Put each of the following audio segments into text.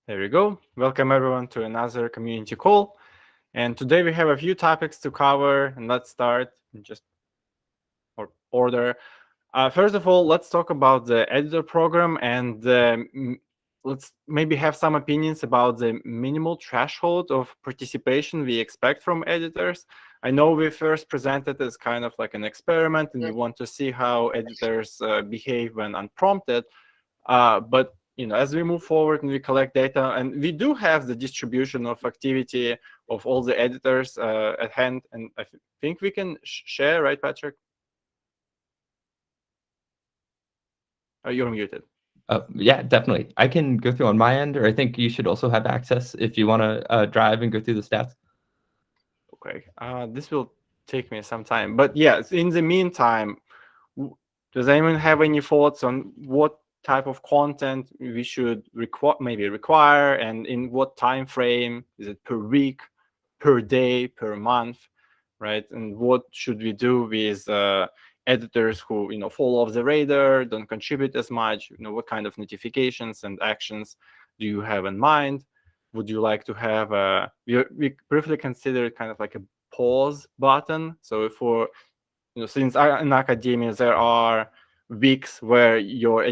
There we go. Welcome everyone to another community call. And today we have a few topics to cover, and let's start in just order. First of all, let's talk about the editor program, and let's maybe have some opinions about the minimal threshold of participation we expect from editors. I know we first presented as kind of like an experiment, and we want to see how editors behave when unprompted. But as we move forward and we collect data, and we do have the distribution of activity of all the editors at hand, and I think we can share, right, Patrick? Oh, you're muted. Yeah, definitely. I can go through on my end, or I think you should also have access if you want to drive and go through the stats. Okay, this will take me some time, but yeah, in the meantime, does anyone have any thoughts on what type of content we should require, and in what time frame? Is it per week, per day, per month, right? And what should we do with editors who fall off the radar, don't contribute as much? What kind of notifications and actions do you have in mind? Would you like to have we briefly considered kind of like a pause button? So for since in academia there are weeks where your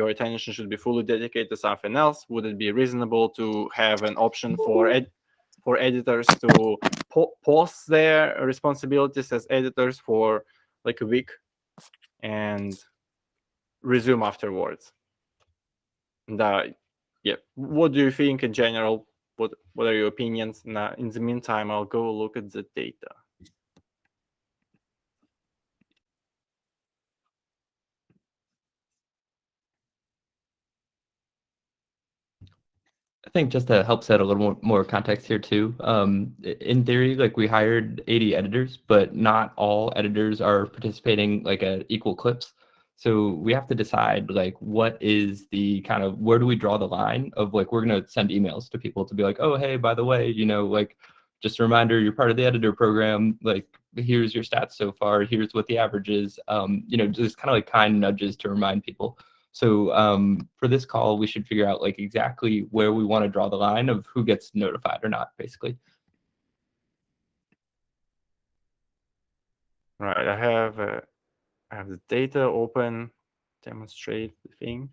attention should be fully dedicated to something else, would it be reasonable to have an option for editors to pause their responsibilities as editors for like a week and resume afterwards? And yeah, what do you think in general? What are your opinions? Now, in the meantime, I'll go look at the data. I think just to help set a little more context here too, in theory, like we hired 80 editors, but not all editors are participating like at equal clips. So we have to decide like what is the kind of, where do we draw the line of like, we're going to send emails to people to be like, oh, hey, by the way, like just a reminder, you're part of the editor program. Like, here's your stats so far. Here's what the average is. Just kind of like kind nudges to remind people. So for this call, we should figure out like exactly where we want to draw the line of who gets notified or not, basically. Right, I have the data open, demonstrate the thing.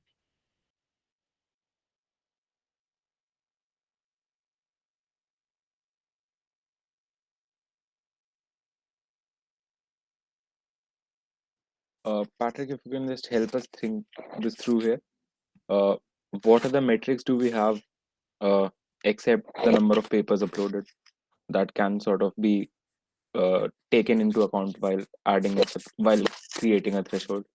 Patrick, if you can just help us think this through here. What are the metrics do we have except the number of papers uploaded that can sort of be taken into account while while creating a threshold?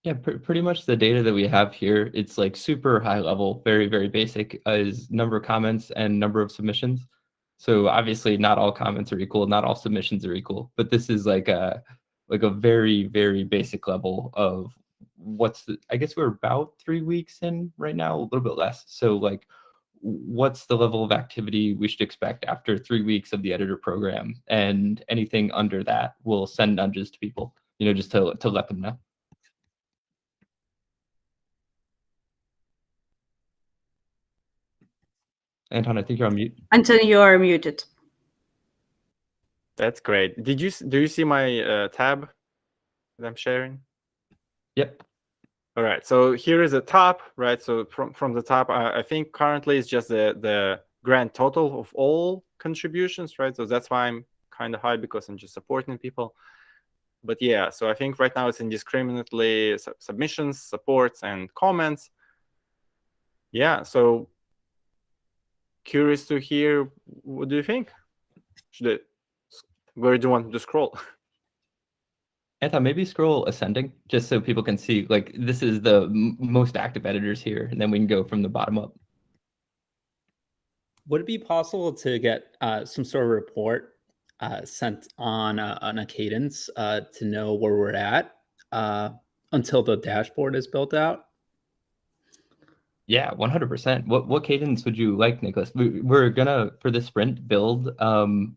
Yeah, pretty much the data that we have here, it's like super high level, very, very basic, is number of comments and number of submissions. So obviously not all comments are equal, not all submissions are equal, but this is like a very, very basic level of I guess we're about 3 weeks in right now, a little bit less. So like, what's the level of activity we should expect after 3 weeks of the editor program? And anything under that, we'll send nudges to people, just to let them know. Anton, I think you're on mute. Anton, you are muted. That's great. Do you see my tab that I'm sharing? Yep. All right. So here is the top, right? So from the top, I think currently it's just the grand total of all contributions, right? So that's why I'm kind of high, because I'm just supporting people. But yeah, so I think right now it's indiscriminately submissions, supports, and comments. Yeah. So curious to hear, what do you think? Where do you want to scroll? Anton, maybe scroll ascending, just so people can see, like, this is the most active editors here, and then we can go from the bottom up. Would it be possible to get some sort of report sent on a cadence to know where we're at until the dashboard is built out? Yeah, 100%. What cadence would you like, Nicholas? We're gonna, for this sprint, build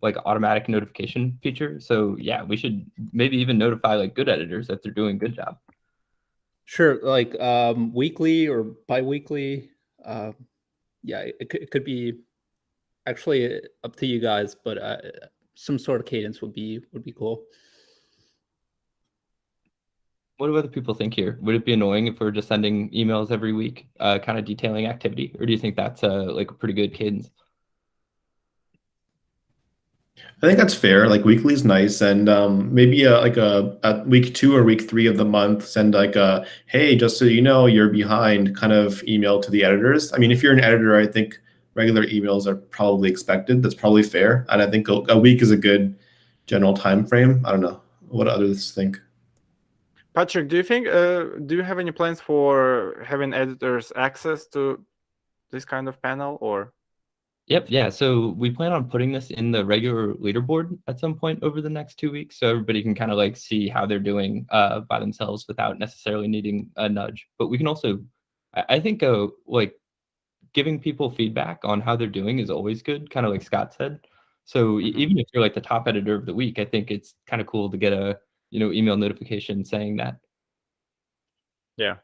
like automatic notification feature. So yeah, we should maybe even notify like good editors that they're doing a good job. Sure, like weekly or bi-weekly. yeah, it could be actually up to you guys, but some sort of cadence would be cool. What do other people think here? Would it be annoying if we're just sending emails every week, kind of detailing activity, or do you think that's like a pretty good cadence? I think that's fair. Like weekly is nice, and maybe at week 2 or week 3 of the month, send like a hey, just so you know, you're behind kind of email to the editors. I mean, if you're an editor, I think regular emails are probably expected. That's probably fair, and I think a week is a good general time frame. I don't know what others think. Patrick, do you think do you have any plans for having editors access to this kind of panel, or? Yep, yeah. So we plan on putting this in the regular leaderboard at some point over the next 2 weeks, so everybody can kind of like see how they're doing by themselves without necessarily needing a nudge. But we can also, I think, like giving people feedback on how they're doing is always good, kind of like Scott said. So even if you're like the top editor of the week, I think it's kind of cool to get a email notification saying that. Yeah.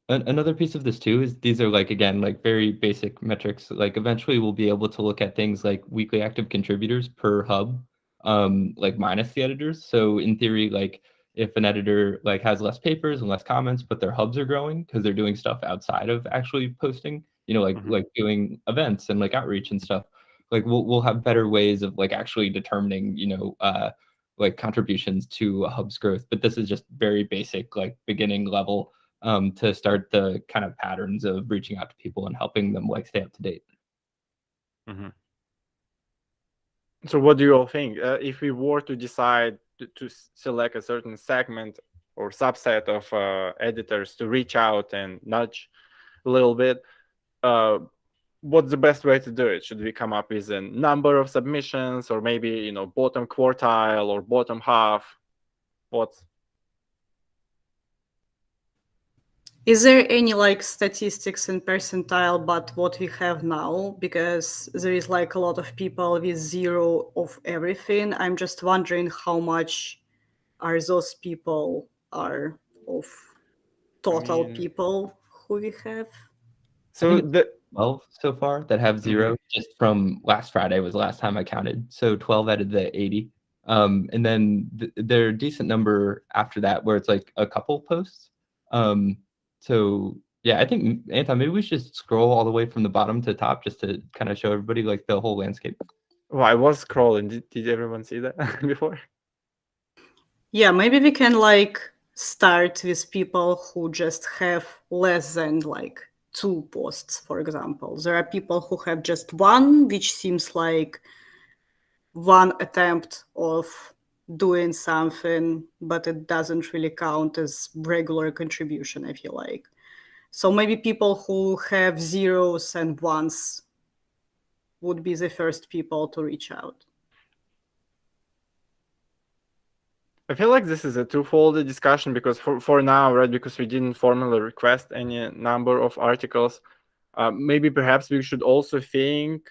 Another piece of this too is these are like, again, like very basic metrics. Like eventually we'll be able to look at things like weekly active contributors per hub, like minus the editors. So in theory, like if an editor like has less papers and less comments, but their hubs are growing because they're doing stuff outside of actually posting, like doing events and like outreach and stuff, like we'll have better ways of like actually determining, like contributions to a hub's growth. But this is just very basic, like beginning level. To start the kind of patterns of reaching out to people and helping them like stay up to date. So what do you all think? If we were to decide to select a certain segment or subset of editors to reach out and nudge a little bit, what's the best way to do it? Should we come up with a number of submissions, or maybe bottom quartile or bottom half? What's Is there any like statistics in percentile but what we have now? Because there is like a lot of people with 0 of everything. I'm just wondering how much are those people are of total people who we have. so 12 so far that have 0. Just from last Friday was the last time I counted. So 12 out of the 80. And then there are a decent number after that where it's like a couple posts. So yeah, I think, Anton, maybe we should scroll all the way from the bottom to top just to kind of show everybody like the whole landscape. Well, I was scrolling. Did everyone see that before? Yeah, maybe we can like start with people who just have less than like 2 posts, for example. There are people who have just 1, which seems like one attempt of doing something, but it doesn't really count as regular contribution, I feel like. So maybe people who have 0s and 1s would be the first people to reach out. I feel like this is a twofold discussion, because for now, right, because we didn't formally request any number of articles, maybe perhaps we should also think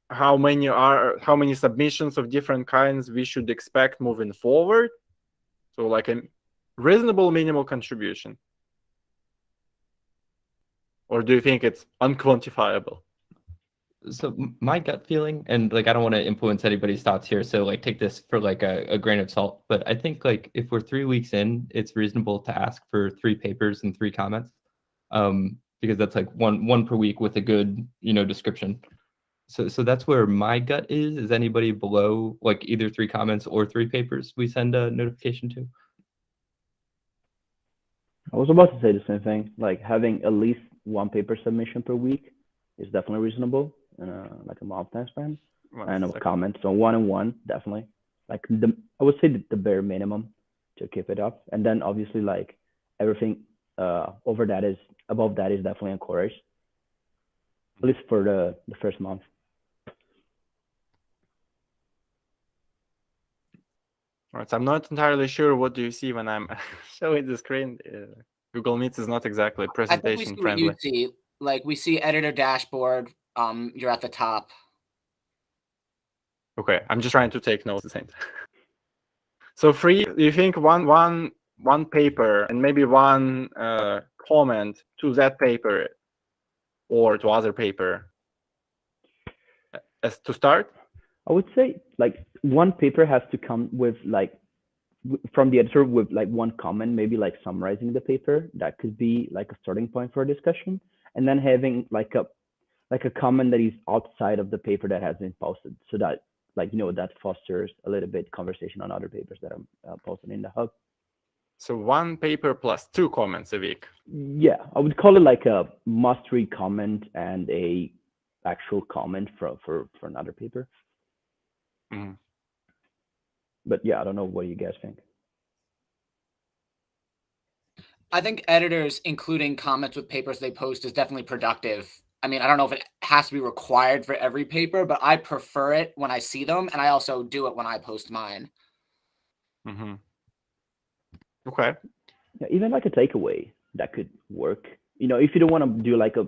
how many submissions of different kinds we should expect moving forward. So like a reasonable minimal contribution. Or do you think it's unquantifiable? So my gut feeling, and like I don't want to influence anybody's thoughts here, so like take this for like a grain of salt, but I think like if we're 3 weeks in, it's reasonable to ask for 3 papers and 3 comments, because that's like one per week with a good description. So that's where my gut is. Is anybody below like either 3 comments or 3 papers we send a notification to? I was about to say the same thing. Like having at least 1 paper submission per week is definitely reasonable in like a month time span. And of comments, so 1 and 1 definitely. Like I would say the bare minimum to keep it up. And then obviously like everything above that is definitely encouraged. At least for the first month. All right, so I'm not entirely sure what do you see when I'm showing the screen. Google Meets is not exactly presentation friendly. What you see. Like we see editor dashboard. You're at the top. Okay, I'm just trying to take notes at the same time. So 3, you think one one paper and maybe one comment to that paper or to other paper as to start? I would say like one paper has to come with like from the editor with like one comment, maybe like summarizing the paper. That could be like a starting point for a discussion, and then having like a comment that is outside of the paper that has been posted, so that like that fosters a little bit conversation on other papers that are posted in the hub. So one paper plus 2 comments a week. Yeah, I would call it like a must-read comment and a actual comment for another paper. Mm. But yeah, I don't know what you guys think. I think editors including comments with papers they post is definitely productive. I mean, I don't know if it has to be required for every paper, but I prefer it when I see them, and I also do it when I post mine. Mm-hmm. Okay. Yeah, even like a takeaway that could work. If you don't want to do like a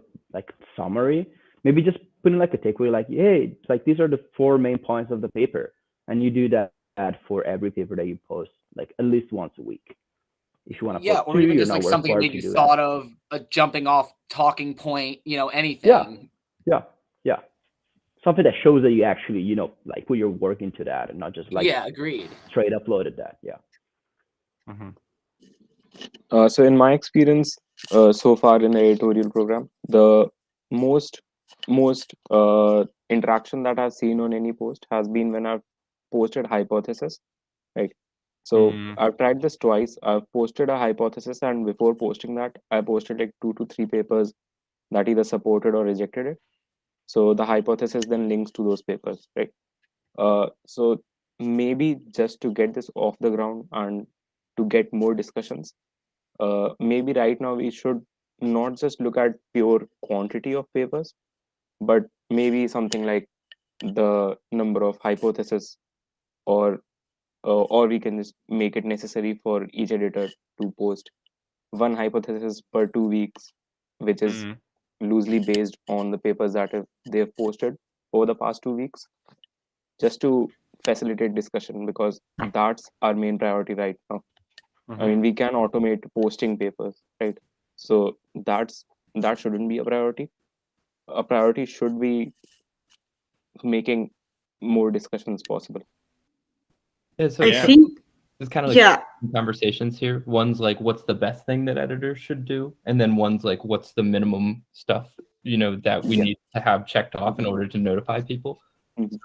summary, maybe just put in like a takeaway, like, hey, it's like these are the 4 main points of the paper, and you do that for every paper that you post, like at least once a week. If you want to post or 2, even you're just not like something required maybe to you do thought that. of, a jumping off talking point, anything. Yeah. Something that shows that you actually, like put your work into that and not just like agreed. straight uploaded that. Yeah. Mm-hmm. So in my experience, so far in the editorial program, the most interaction that I've seen on any post has been when I've posted hypothesis, right? So I've tried this twice. I've posted a hypothesis, and before posting that, I posted like 2 to 3 papers that either supported or rejected it. So the hypothesis then links to those papers, right? So maybe just to get this off the ground and to get more discussions, maybe right now we should not just look at pure quantity of papers, but maybe something like the number of hypotheses, or we can just make it necessary for each editor to post one hypothesis per 2 weeks, which is loosely based on the papers that they've posted over the past 2 weeks, just to facilitate discussion, because that's our main priority right now. I mean, we can automate posting papers, right? So that shouldn't be a priority. A priority should be making more discussions possible. Yeah, so I think it's kind of like conversations here. One's like, what's the best thing that editors should do? And then one's like, what's the minimum stuff, that we need to have checked off in order to notify people.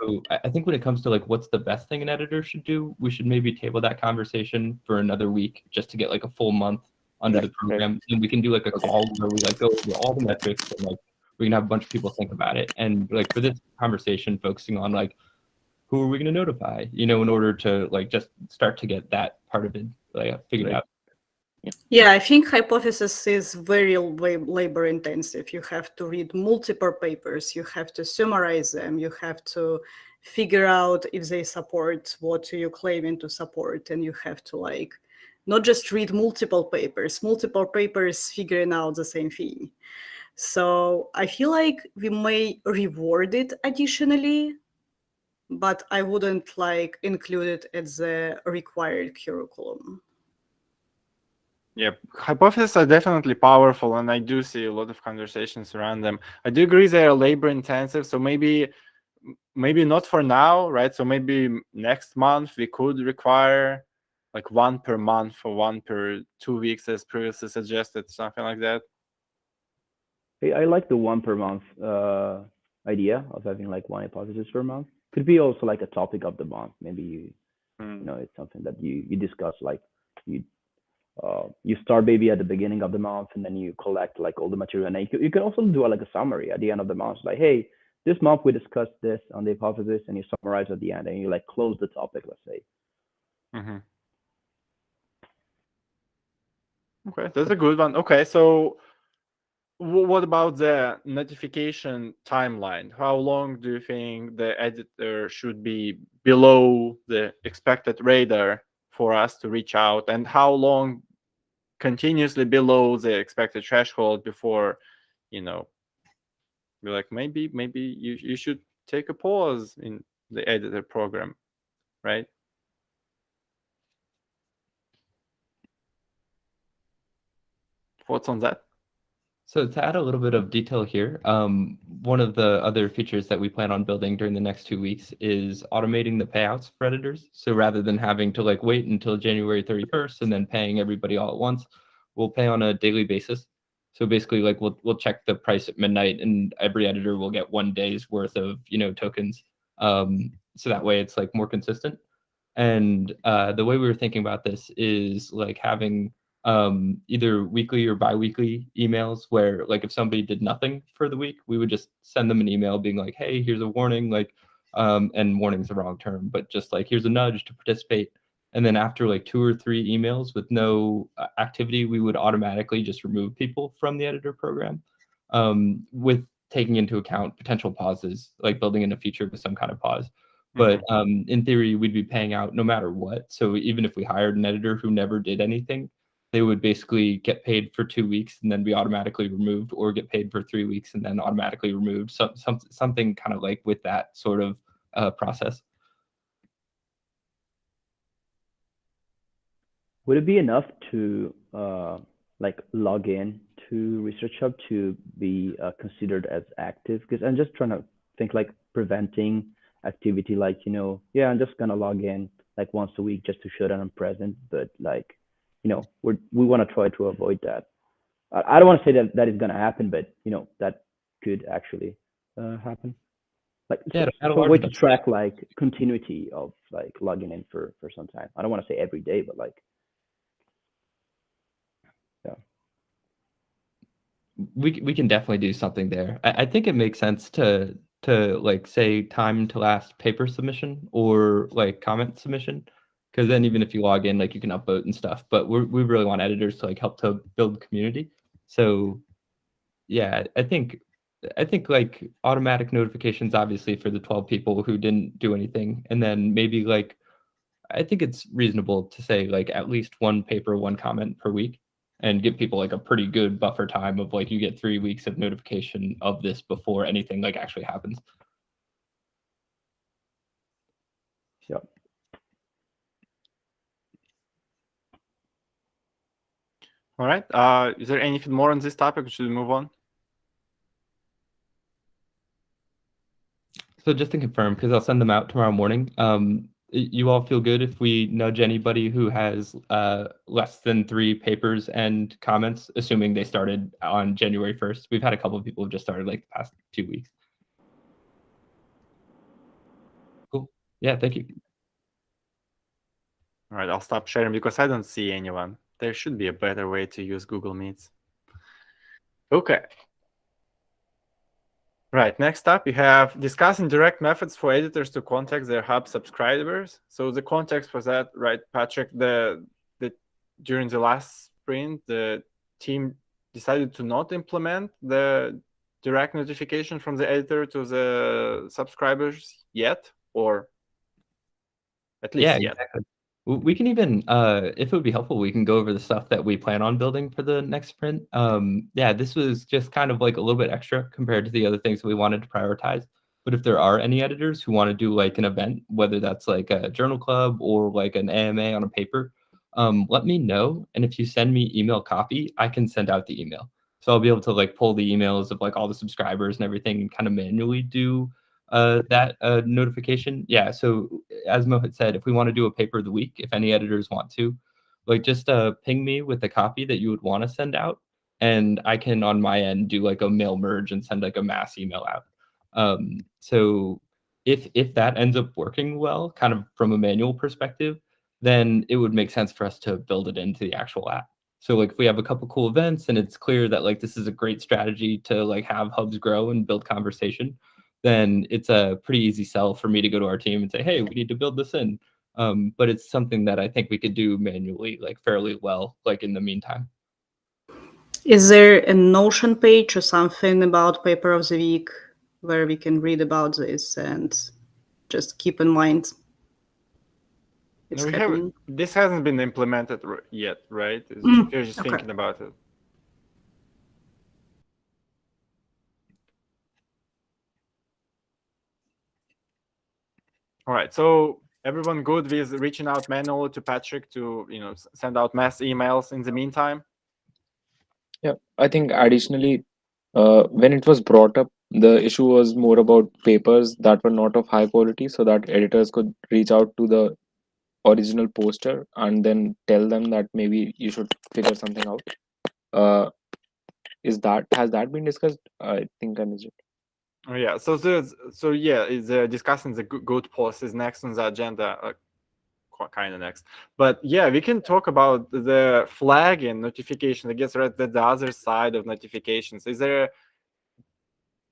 So I think when it comes to like, what's the best thing an editor should do, we should maybe table that conversation for another week just to get like a full month under the program. And we can do like a call where we like go over all the metrics and like we can have a bunch of people think about it. And like for this conversation, focusing on like, who are we going to notify, in order to like just start to get that part of it like figured out. Yeah, I think hypothesis is very labor intensive. You have to read multiple papers, you have to summarize them, you have to figure out if they support what you're claiming to support, and you have to like not just read multiple papers figuring out the same thing. So I feel like we may reward it additionally, but I wouldn't like include it as the required curriculum. Yeah, hypotheses are definitely powerful, and I do see a lot of conversations around them. I do agree they are labor intensive, so maybe not for now, right? So maybe next month we could require like 1 per month or 1 per 2 weeks, as previously suggested, something like that. Hey, I like the 1 per month idea of having like 1 hypothesis per month. Could be also like a topic of the month. Maybe it's something that you discuss, like you start maybe at the beginning of the month, and then you collect like all the material, and you can also do like a summary at the end of the month, like, hey, this month we discussed this on the hypothesis, and you summarize at the end, and you like close the topic, let's say. Okay, that's a good one. Okay, so what about the notification timeline? How long do you think the editor should be below the expected radar for us to reach out, and how long continuously below the expected threshold before, be like, maybe you should take a pause in the editor program, right? thoughts on that? So to add a little bit of detail here, one of the other features that we plan on building during the next 2 weeks is automating the payouts for editors. So rather than having to like wait until January 31st and then paying everybody all at once, we'll pay on a daily basis. So basically, like we'll check the price at midnight, and every editor will get 1 day's worth of tokens. So that way it's like more consistent. And the way we were thinking about this is like having either weekly or bi-weekly emails where like if somebody did nothing for the week, we would just send them an email being like, hey, here's a warning, like and warning's the wrong term, but just like here's a nudge to participate. And then after like 2 or 3 emails with no activity, we would automatically just remove people from the editor program with taking into account potential pauses, like building in a feature with some kind of pause. But in theory, we'd be paying out no matter what. So even if we hired an editor who never did anything, they would basically get paid for 2 weeks and then be automatically removed, or get paid for 3 weeks and then automatically removed. Something kind of like with that sort of process. Would it be enough to like log in to ResearchHub to be considered as active? Because I'm just trying to think like preventing activity, like yeah, I'm just gonna log in like once a week just to show that I'm present, but like we want to try to avoid that. I don't want to say that is gonna happen, but that could actually happen. Like Yeah, so a way to track like continuity of like logging in for some time. I don't want to say every day, but like yeah. We can definitely do something there. I think it makes sense to like say time to last paper submission or like comment submission, because then even if you log in, like you can upvote and stuff. But we really want editors to like help to build community. So yeah, I think like automatic notifications, obviously for the 12 people who didn't do anything, and then maybe like I think it's reasonable to say like at least 1 paper, 1 comment per week, and give people like a pretty good buffer time of like you get 3 weeks of notification of this before anything like actually happens. Yep. All right. Is there anything more on this topic? Should we move on? So just to confirm, because I'll send them out tomorrow morning, you all feel good if we nudge anybody who has less than 3 papers and comments, assuming they started on January 1st? We've had a couple of people who just started like the past 2 weeks. Cool. Yeah, thank you. All right, I'll stop sharing because I don't see anyone. There should be a better way to use Google Meets. Okay. Right, next up, you have discussing direct methods for editors to contact their Hub subscribers. So the context for that, right, Patrick, during the last sprint, the team decided to not implement the direct notification from the editor to the subscribers yet, or at least yet. Exactly. We can even, if it would be helpful, we can go over the stuff that we plan on building for the next sprint. Yeah, this was just kind of like a little bit extra compared to the other things that we wanted to prioritize. But if there are any editors who want to do like an event, whether that's like a journal club or like an AMA on a paper, let me know. And if you send me email copy, I can send out the email. So I'll be able to like pull the emails of like all the subscribers and everything and kind of manually do that notification. Yeah, so as Mo had said, if we want to do a paper of the week, if any editors want to, like just ping me with the copy that you would want to send out, and I can on my end do like a mail merge and send like a mass email out. So if that ends up working well, kind of from a manual perspective, then it would make sense for us to build it into the actual app. So like if we have a couple cool events and it's clear that like this is a great strategy to like have hubs grow and build conversation, then it's a pretty easy sell for me to go to our team and say, hey, we need to build this in. But it's something that I think we could do manually, like fairly well, like in the meantime. Is there a Notion page or something about paper of the week where we can read about this and just keep in mind it's happening? This hasn't been implemented yet, right? You're just thinking about it. All right, so everyone good with reaching out manually to Patrick to send out mass emails in the meantime? Yeah, I think additionally, when it was brought up, the issue was more about papers that were not of high quality, so that editors could reach out to the original poster and then tell them that maybe you should figure something out. Uh, has that been discussed? I think I missed it. Oh, yeah. So it's discussing the good post is next on the agenda. Kind of next, but yeah, we can talk about the flagging notification. I guess right, that the other side of notifications is there.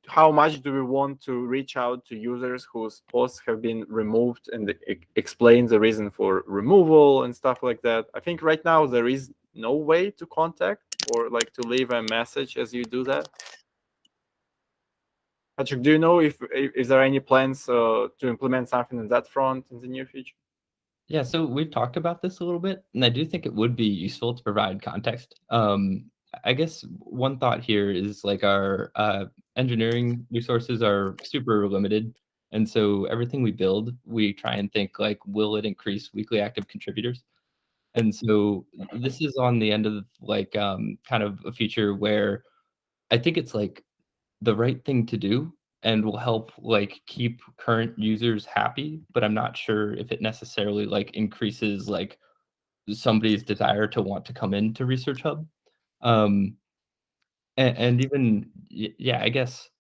How much do we want to reach out to users whose posts have been removed and explain the reason for removal and stuff like that? I think right now there is no way to contact or like to leave a message as you do that. Patrick, do you know if there are any plans to implement something on that front in the near future? Yeah, so we've talked about this a little bit, and I do think it would be useful to provide context. I guess one thought here is like our engineering resources are super limited, and so everything we build, we try and think like, will it increase weekly active contributors? And so this is on the end of like kind of a feature where I think it's like the right thing to do and will help like keep current users happy, but I'm not sure if it necessarily like increases like somebody's desire to want to come into ResearchHub. Um, and even yeah, I guess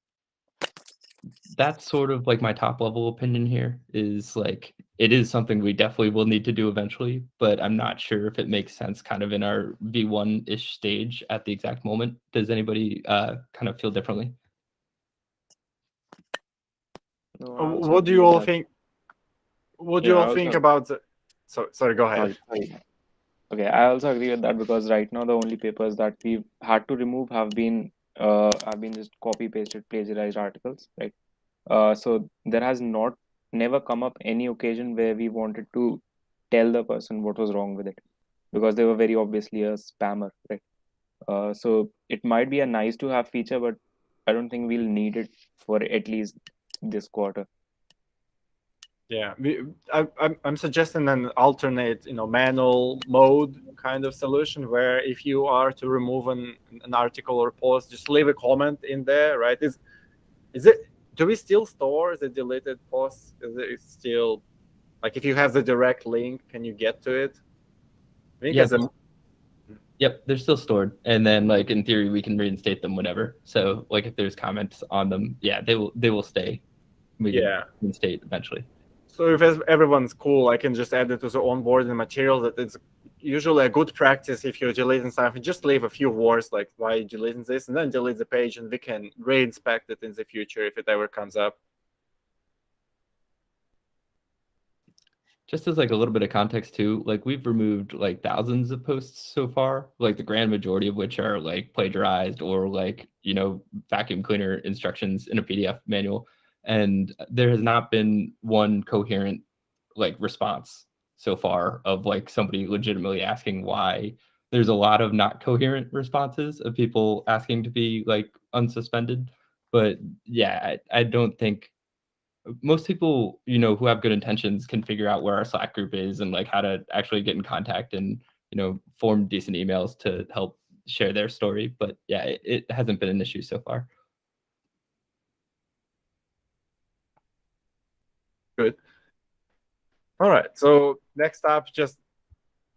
that's sort of like my top level opinion here is like it is something we definitely will need to do eventually, but I'm not sure if it makes sense kind of in our V1-ish stage at the exact moment. Does anybody kind of feel differently? No, I also What do agree you with all that. think? What do Yeah, you I all think also about the? Sorry, go ahead. sorry. Okay, I also agree with that because right now the only papers that we've had to remove have been just copy pasted plagiarized articles, right? So there has not never come up any occasion where we wanted to tell the person what was wrong with it because they were very obviously a spammer, right? So it might be a nice to have feature, but I don't think we'll need it for at least this quarter. Yeah, I'm suggesting an alternate, manual mode kind of solution where if you are to remove an article or post, just leave a comment in there, right? Is it? Do we still store the deleted posts? Is it still like if you have the direct link, can you get to it? I think Yeah, as a yep, they're still stored, and then like in theory we can reinstate them whenever. So like if there's comments on them, yeah, they will stay. We can yeah. reinstate eventually. So if everyone's cool, I can just add it to the onboarding material. That it's usually a good practice if you're deleting something. Just leave a few words like why you're deleting this, and then delete the page, and we can re-inspect it in the future if it ever comes up. Just as like a little bit of context too, like we've removed like thousands of posts so far, like the grand majority of which are like plagiarized or like, vacuum cleaner instructions in a PDF manual. And there has not been one coherent like response so far of like somebody legitimately asking why. There's a lot of not coherent responses of people asking to be like unsuspended. But yeah, I don't think most people, who have good intentions can figure out where our Slack group is and like how to actually get in contact and, form decent emails to help share their story. But yeah, it hasn't been an issue so far. Good. All right. So next up, just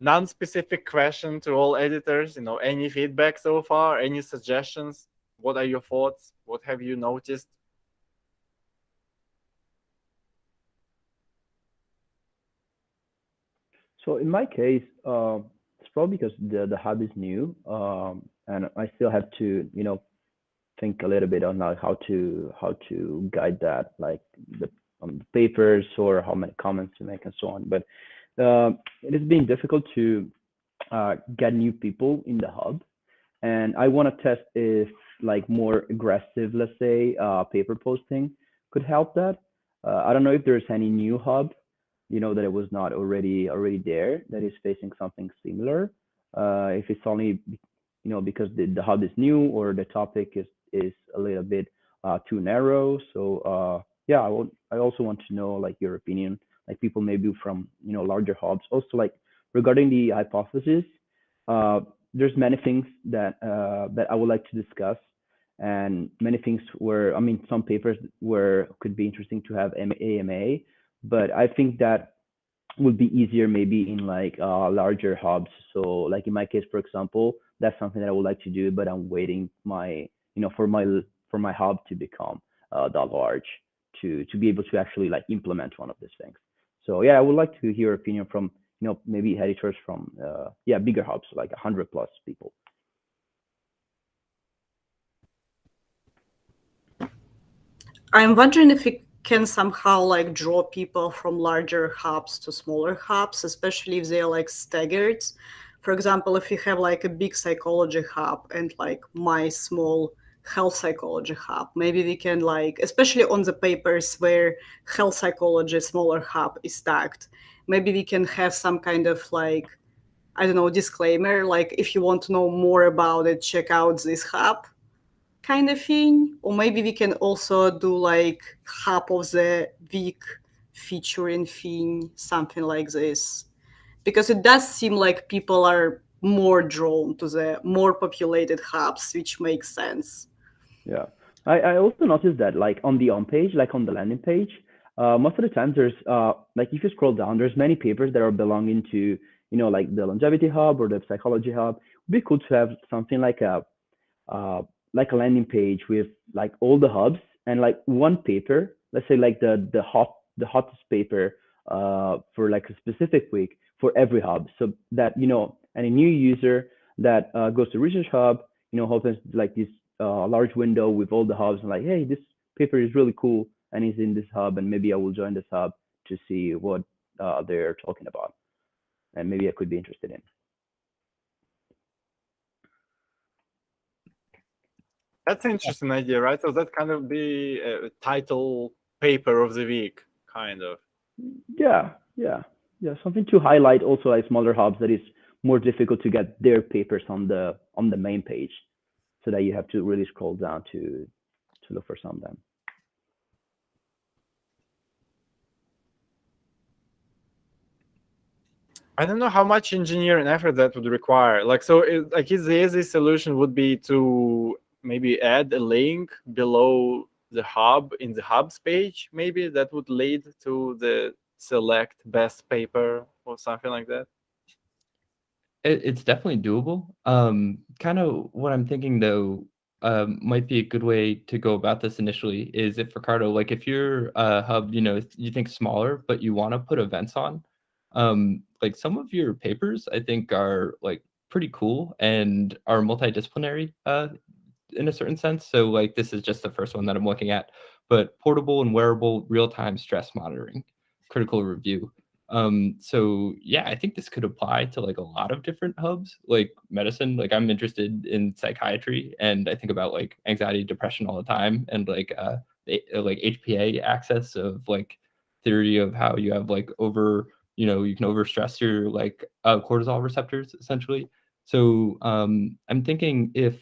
non-specific question to all editors. Any feedback so far? Any suggestions? What are your thoughts? What have you noticed? So in my case, it's probably because the hub is new, and I still have to, think a little bit on like how to guide that, like the papers or how many comments to make and so on. But it has been difficult to get new people in the hub, and I want to test if like more aggressive, let's say, paper posting could help that. I don't know if there's any new hub, that it was not already there that is facing something similar. If it's only because the hub is new or the topic is a little bit too narrow. So yeah, I also want to know like your opinion, like people maybe from larger hubs. Also like regarding the hypothesis, there's many things that that I would like to discuss, and many things where, I mean, some papers where could be interesting to have AMA, but I think that would be easier maybe in like larger hubs. So like in my case, for example, that's something that I would like to do, but I'm waiting my, for my hub to become that large to be able to actually like implement one of these things. So yeah, I would like to hear your opinion from, maybe editors from bigger hubs, like 100 plus people. I'm wondering if we can somehow like draw people from larger hubs to smaller hubs, especially if they're like staggered. For example, if you have like a big psychology hub and like my small health psychology hub, maybe we can like, especially on the papers where health psychology smaller hub is tagged, maybe we can have some kind of like, I don't know, disclaimer, like if you want to know more about it, check out this hub kind of thing. Or maybe we can also do like hub of the week featuring thing, something like this. Because it does seem like people are more drawn to the more populated hubs, which makes sense. Yeah. I also noticed that like on the on page, like on the landing page, most of the time there's like if you scroll down, there's many papers that are belonging to, like the longevity hub or the psychology hub. It'd be cool to have something like a landing page with like all the hubs and like one paper, let's say like the hottest paper for like a specific week for every hub, so that any new user that goes to ResearchHub, opens like this large window with all the hubs and like, hey, this paper is really cool and is in this hub, and maybe I will join this hub to see what they're talking about, and maybe I could be interested in. That's an interesting idea, right? So that kind of be a title paper of the week, kind of. Yeah, something to highlight also like smaller hubs that is more difficult to get their papers on the main page, so that you have to really scroll down to look for some of them. I don't know how much engineering effort that would require. Like, so like the easy solution would be to maybe add a link below the hub in the hubs page. Maybe that would lead to the select best paper or something like that. It's definitely doable. Kind of what I'm thinking though, might be a good way to go about this initially is if Ricardo, like if your hub, you think smaller, but you want to put events on, like some of your papers I think are like pretty cool and are multidisciplinary in a certain sense. So like this is just the first one that I'm looking at, but portable and wearable real-time stress monitoring, critical review. So yeah, I think this could apply to like a lot of different hubs, like medicine. Like I'm interested in psychiatry, and I think about like anxiety, depression all the time, and like HPA access of like theory of how you have like you can overstress your like cortisol receptors essentially. So I'm thinking if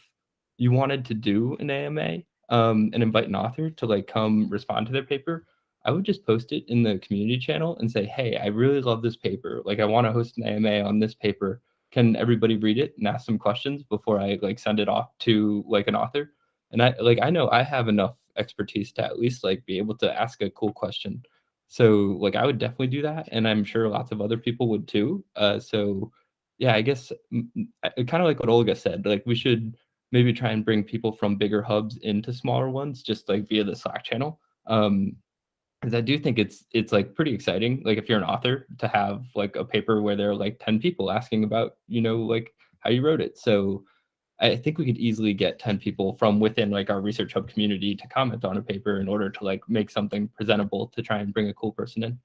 you wanted to do an AMA and invite an author to like come respond to their paper, I would just post it in the community channel and say, hey, I really love this paper. Like I want to host an AMA on this paper. Can everybody read it and ask some questions before I like send it off to like an author? And I know I have enough expertise to at least like be able to ask a cool question. So like I would definitely do that. And I'm sure lots of other people would too. So yeah, I guess kind of like what Olga said, like we should maybe try and bring people from bigger hubs into smaller ones, just like via the Slack channel. Because I do think it's like pretty exciting. Like if you're an author to have like a paper where there are like 10 people asking about, like how you wrote it. So I think we could easily get 10 people from within like our ResearchHub community to comment on a paper in order to like make something presentable to try and bring a cool person in.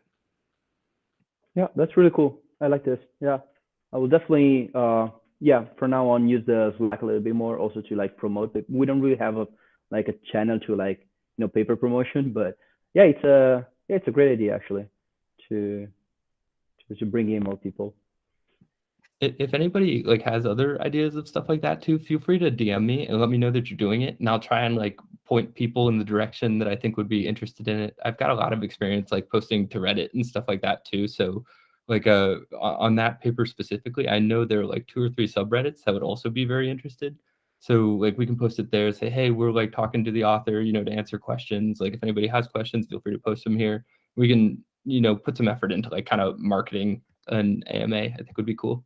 Yeah, that's really cool. I like this. Yeah, I will definitely, for now on use the Slack a little bit more also to like promote it. We don't really have a channel to like, paper promotion, but yeah, it's a great idea actually to bring in more people. If anybody like has other ideas of stuff like that too, feel free to DM me and let me know that you're doing it, and I'll try and like point people in the direction that I think would be interested in it. I've got a lot of experience like posting to Reddit and stuff like that too, so like on that paper specifically, I know there are like 2 or 3 subreddits that would also be very interested. So like we can post it there, say, hey, we're like talking to the author, to answer questions. Like if anybody has questions, feel free to post them here. We can, put some effort into like kind of marketing an AMA. I think would be cool.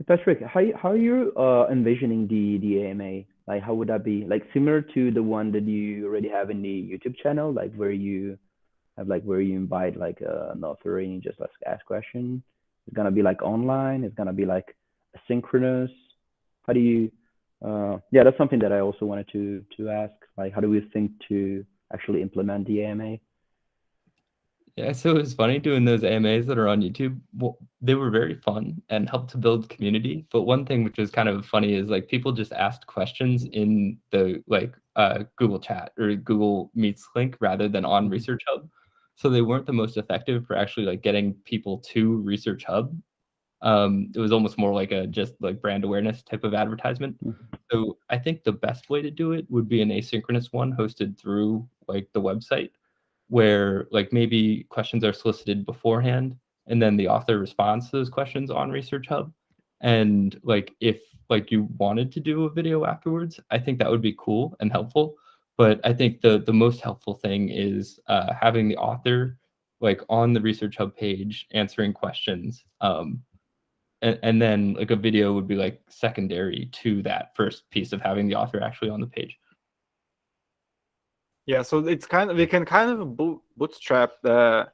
Patrick, how are you envisioning the AMA? Like, how would that be? Like similar to the one that you already have in the YouTube channel, like where you invite like an author and you just ask questions. It's gonna be like online. It's gonna be like asynchronous. How do you? Yeah, that's something that I also wanted to ask. Like, how do we think to actually implement the AMA? Yeah, so it's funny doing those AMAs that are on YouTube. Well, they were very fun and helped to build community. But one thing which is kind of funny is like people just asked questions in the Google Chat or Google Meets link rather than on ResearchHub. So they weren't the most effective for actually like getting people to ResearchHub. It was almost more like a just like brand awareness type of advertisement. So I think the best way to do it would be an asynchronous one hosted through like the website, where like maybe questions are solicited beforehand and then the author responds to those questions on ResearchHub. And like if like you wanted to do a video afterwards, I think that would be cool and helpful. But I think the most helpful thing is having the author like on the ResearchHub page answering questions. And then like a video would be like secondary to that first piece of having the author actually on the page. Yeah, so it's we can kind of bootstrap the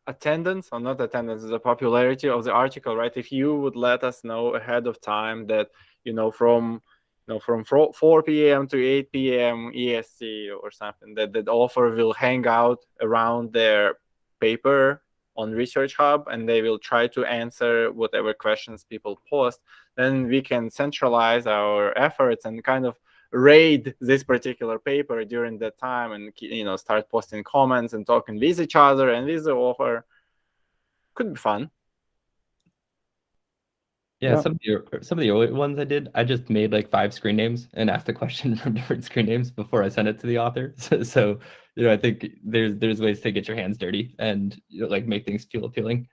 attendance, or not attendance, the popularity of the article, right? If you would let us know ahead of time that from 4 p.m. to 8 p.m. EST or something, that the author will hang out around their paper on ResearchHub and they will try to answer whatever questions people post, then we can centralize our efforts and kind of raid this particular paper during that time and start posting comments and talking with each other and with the author. Could be fun. Yeah, some of the early ones I did, I just made like 5 screen names and asked a question from different screen names before I sent it to the author. So I think there's ways to get your hands dirty and like make things feel appealing.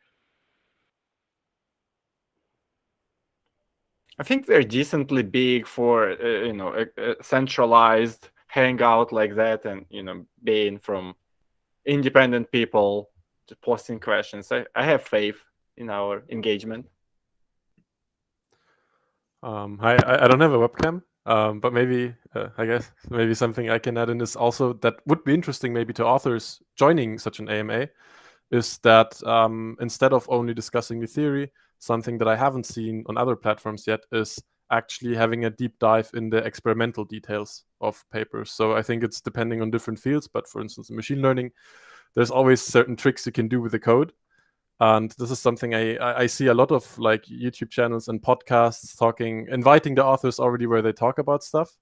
I think they're decently big for a centralized hangout like that, and being from independent people to posting questions. I have faith in our engagement. Hi, I don't have a webcam, but maybe I guess maybe something I can add in is also that would be interesting maybe to authors joining such an AMA is that instead of only discussing the theory, something that I haven't seen on other platforms yet is actually having a deep dive in the experimental details of papers. So I think it's depending on different fields, but for instance, in machine learning, there's always certain tricks you can do with the code. And this is something I see a lot of like YouTube channels and podcasts inviting the authors already where they talk about stuff.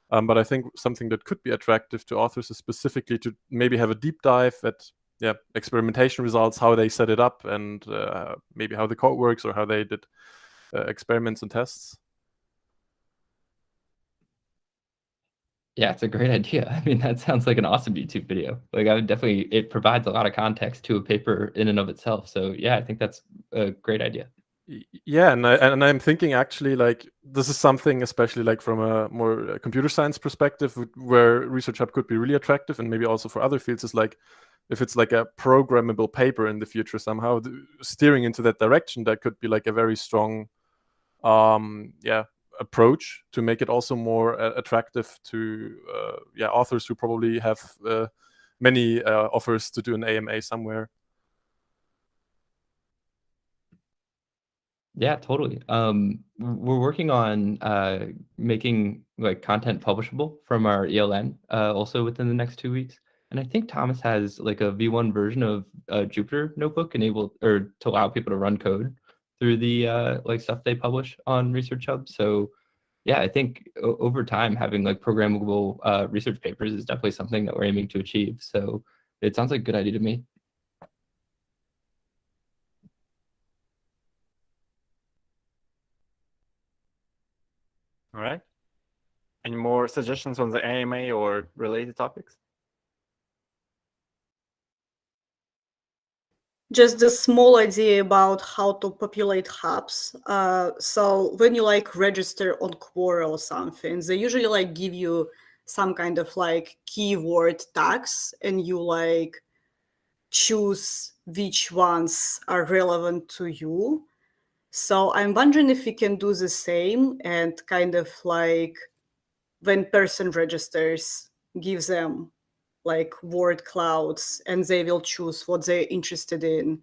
But I think something that could be attractive to authors is specifically to maybe have a deep dive at experimentation results, how they set it up, and maybe how the code works or how they did experiments and tests. Yeah, it's a great idea. I mean, that sounds like an awesome YouTube video. Like it provides a lot of context to a paper in and of itself. So yeah, I think that's a great idea. Yeah, and I'm thinking actually like this is something especially like from a more computer science perspective where ResearchHub could be really attractive, and maybe also for other fields is like if it's like a programmable paper in the future somehow steering into that direction, that could be like a very strong approach to make it also more attractive to authors who probably have many offers to do an AMA somewhere. Yeah, totally. We're working on making like content publishable from our ELN also within the next 2 weeks. And I think Thomas has like a V1 version of Jupyter Notebook enabled or to allow people to run code through the like stuff they publish on ResearchHub. So yeah, I think over time having like programmable research papers is definitely something that we're aiming to achieve. So it sounds like a good idea to me. All right. Any more suggestions on the AMA or related topics? Just a small idea about how to populate hubs. So when you like register on Quora or something, they usually like give you some kind of like keyword tags, and you like choose which ones are relevant to you. So I'm wondering if we can do the same and kind of like when person registers, give them like word clouds, and they will choose what they're interested in,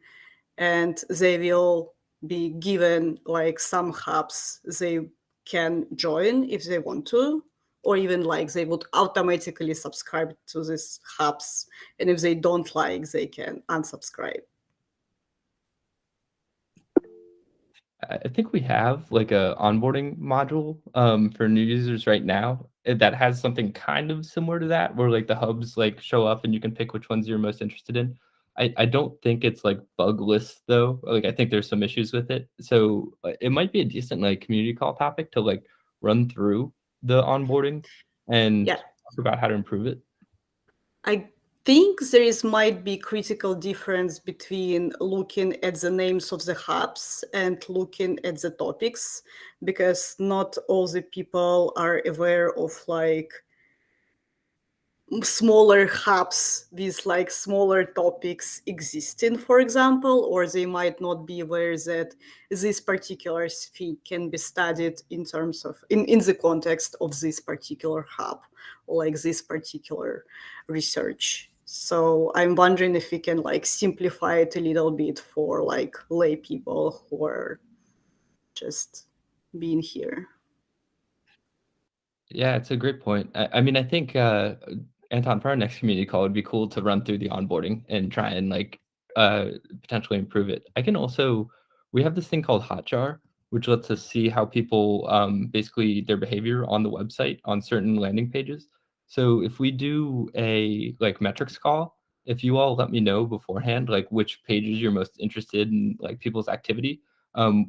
and they will be given like some hubs they can join if they want to, or even like they would automatically subscribe to these hubs, and if they don't like, they can unsubscribe. I think we have like a onboarding module for new users right now that has something kind of similar to that, where like the hubs like show up and you can pick which ones you're most interested in. I don't think it's like bugless though. Like I think there's some issues with it. So it might be a decent like community call topic to like run through the onboarding and Yeah. talk about how to improve it. I think might be critical difference between looking at the names of the hubs and looking at the topics, because not all the people are aware of like smaller hubs with like smaller topics existing, for example, or they might not be aware that this particular thing can be studied in terms of in the context of this particular hub or like this particular research. So I'm wondering if we can like simplify it a little bit for like lay people who are just being here. Yeah, it's a great point. I mean, I think Anton, for our next community call, it'd be cool to run through the onboarding and try and like potentially improve it. I can also, we have this thing called Hotjar, which lets us see how people basically their behavior on the website on certain landing pages. So if we do a like metrics call, if you all let me know beforehand, like which pages you're most interested in, like people's activity,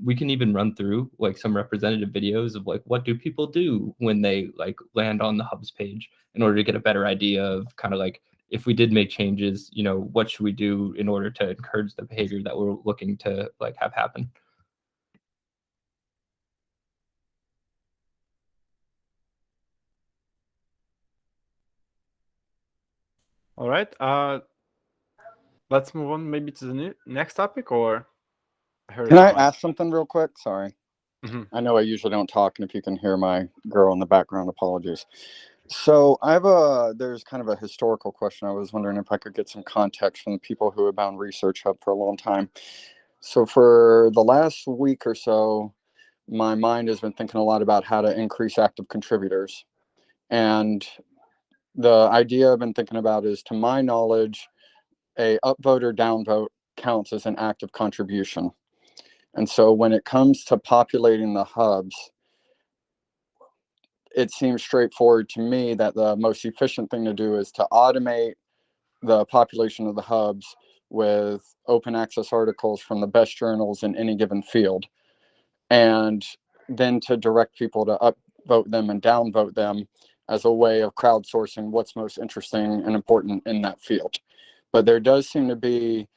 we can even run through like some representative videos of like what do people do when they like land on the hubs page in order to get a better idea of kind of like if we did make changes, you know, what should we do in order to encourage the behavior that we're looking to like have happen. All right. Let's move on maybe to the next topic, or Can I ask something real quick? Sorry. Mm-hmm. I know I usually don't talk, and if you can hear my girl in the background, apologies. So I have there's kind of a historical question. I was wondering if I could get some context from the people who have been on ResearchHub for a long time. So for the last week or so, my mind has been thinking a lot about how to increase active contributors. And the idea I've been thinking about is, to my knowledge, a upvote or downvote counts as an active contribution. And so when it comes to populating the hubs, it seems straightforward to me that the most efficient thing to do is to automate the population of the hubs with open access articles from the best journals in any given field, and then to direct people to upvote them and downvote them as a way of crowdsourcing what's most interesting and important in that field. But there does seem to be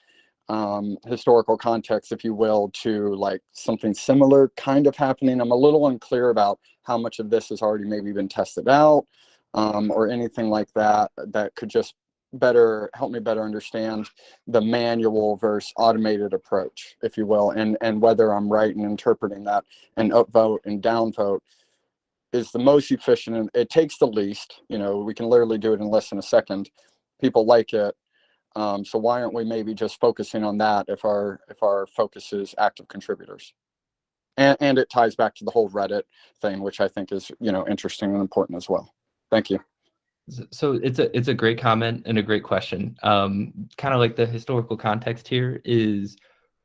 historical context, if you will, to like something similar kind of happening. I'm a little unclear about how much of this has already maybe been tested out, or anything like that that could just help me better understand the manual versus automated approach, if you will, and whether I'm right in interpreting that an upvote and downvote is the most efficient, and it takes the least. You know, we can literally do it in less than a second. People like it. So why aren't we maybe just focusing on that if our focus is active contributors? And it ties back to the whole Reddit thing, which I think is, you know, interesting and important as well. Thank you. So it's a great comment and a great question. Kind of like the historical context here is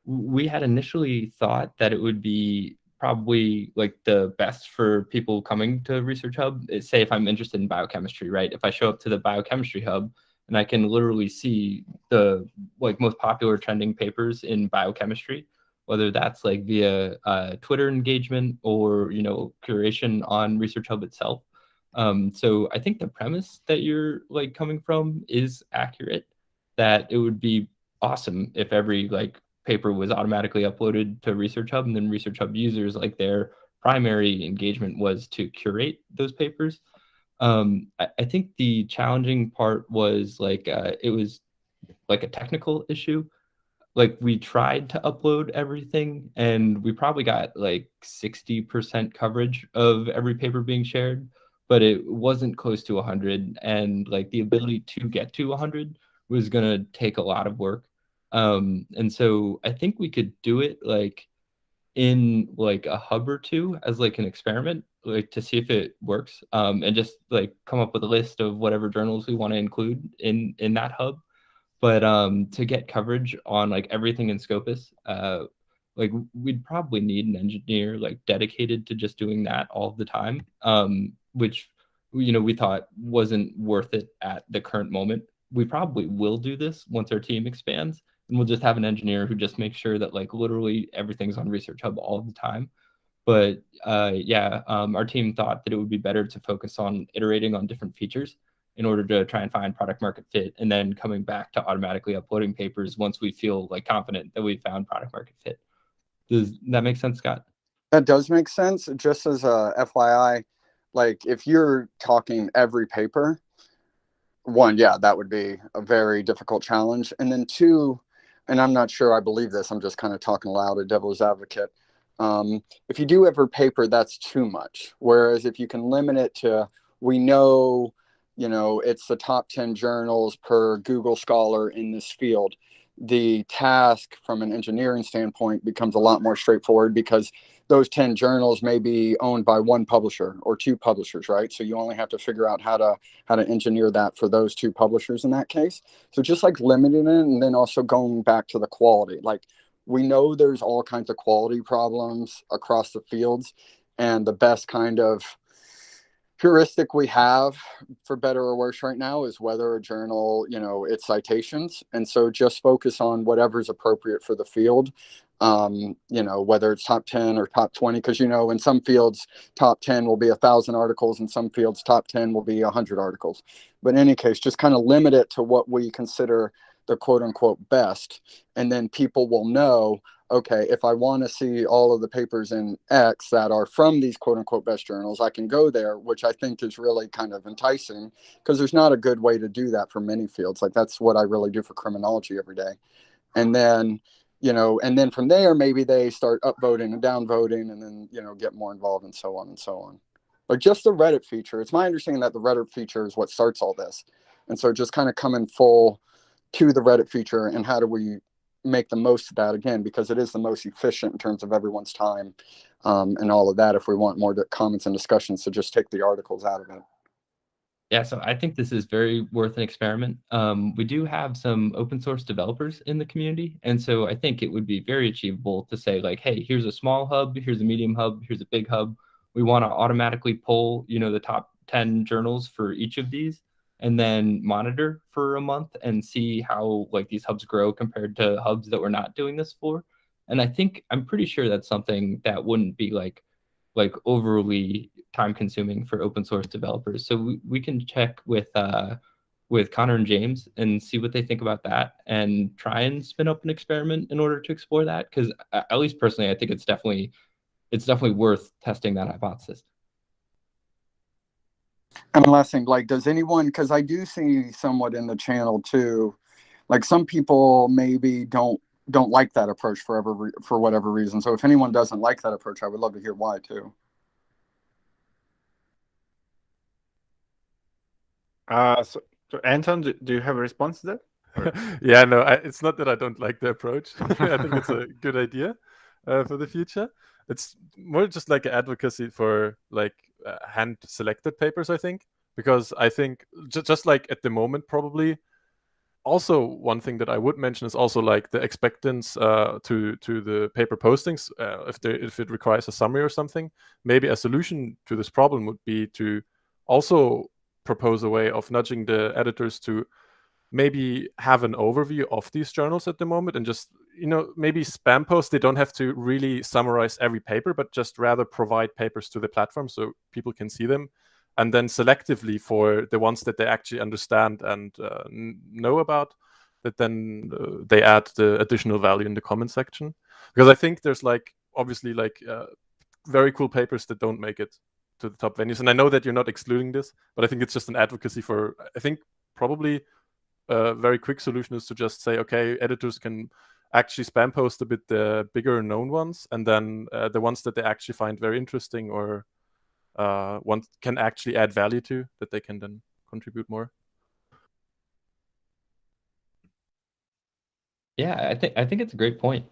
we had initially thought that it would be probably like the best for people coming to ResearchHub. Say if I'm interested in biochemistry, right? If I show up to the biochemistry hub and I can literally see the like most popular trending papers in biochemistry, whether that's like via Twitter engagement or, you know, curation on ResearchHub itself. So I think the premise that you're like coming from is accurate, that it would be awesome if every like paper was automatically uploaded to ResearchHub, and then ResearchHub users, like their primary engagement was to curate those papers. I think the challenging part was like it was like a technical issue. Like we tried to upload everything and we probably got like 60% coverage of every paper being shared, but it wasn't close to 100. And like the ability to get to 100 was going to take a lot of work. And so I think we could do it like in like a hub or two as like an experiment, like to see if it works, and just like come up with a list of whatever journals we want to include in that hub. But to get coverage on like everything in Scopus, like we'd probably need an engineer like dedicated to just doing that all the time, which we thought wasn't worth it at the current moment. We probably will do this once our team expands, and we'll just have an engineer who just makes sure that like literally everything's on ResearchHub all the time. But our team thought that it would be better to focus on iterating on different features in order to try and find product market fit, and then coming back to automatically uploading papers once we feel like confident that we found product market fit. Does that make sense, Scott? That does make sense. Just as a FYI, like if you're talking every paper, one, yeah, that would be a very difficult challenge. And then two, and I'm not sure I believe this, I'm just kind of talking aloud, a devil's advocate. If you do every paper, that's too much. Whereas if you can limit it to, we know, it's the top 10 journals per Google Scholar in this field, the task from an engineering standpoint becomes a lot more straightforward, because those 10 journals may be owned by one publisher or two publishers, right? So you only have to figure out how to engineer that for those two publishers in that case. So just like limiting it, and then also going back to the quality. Like we know there's all kinds of quality problems across the fields, and the best kind of heuristic we have, for better or worse right now, is whether a journal, its citations. And so just focus on whatever's appropriate for the field, whether it's top 10 or top 20, because, in some fields, top 10 will be 1,000 articles, in some fields, top 10 will be 100 articles. But in any case, just kind of limit it to what we consider the quote unquote best. And then people will know, okay, if I want to see all of the papers in X that are from these quote unquote best journals, I can go there, which I think is really kind of enticing, because there's not a good way to do that for many fields. Like that's what I really do for criminology every day. And then, and then from there, maybe they start upvoting and downvoting, and then, get more involved, and so on and so on. But just the Reddit feature, it's my understanding that the Reddit feature is what starts all this. And so just kind of coming full to the Reddit feature, and how do we make the most of that, again, because it is the most efficient in terms of everyone's time, and all of that, if we want more comments and discussions. So just take the articles out of it. Yeah, so I think this is very worth an experiment. We do have some open source developers in the community, and so I think it would be very achievable to say like, hey, here's a small hub, here's a medium hub, here's a big hub. We want to automatically pull, the top 10 journals for each of these, and then monitor for a month and see how like these hubs grow compared to hubs that we're not doing this for. And I'm pretty sure that's something that wouldn't be like overly time consuming for open source developers. So we can check with Connor and James and see what they think about that, and try and spin up an experiment in order to explore that. Because at least personally, I think it's definitely worth testing that hypothesis. And last thing, like, does anyone, because I do see somewhat in the channel too, like some people maybe don't like that approach for whatever reason. So if anyone doesn't like that approach, I would love to hear why too. So Anton, do you have a response to that? Yeah, no, it's not that I don't like the approach. I think it's a good idea for the future. It's more just like an advocacy for like hand selected papers, I think, because I think just like at the moment, probably. Also, one thing that I would mention is also like the expectance to the paper postings. If it requires a summary or something, maybe a solution to this problem would be to also propose a way of nudging the editors to maybe have an overview of these journals at the moment, and just maybe spam posts. They don't have to really summarize every paper, but just rather provide papers to the platform so people can see them. and then selectively for the ones that they actually understand and know about, that then they add the additional value in the comment section. Because I think there's obviously very cool papers that don't make it to the top venues, and I know that you're not excluding this, but I think it's just an advocacy for, I think probably a very quick solution is to just say, okay, editors can actually spam post a bit the bigger known ones, and then the ones that they actually find very interesting or one can actually add value to, that they can then contribute more. Yeah, I think it's a great point.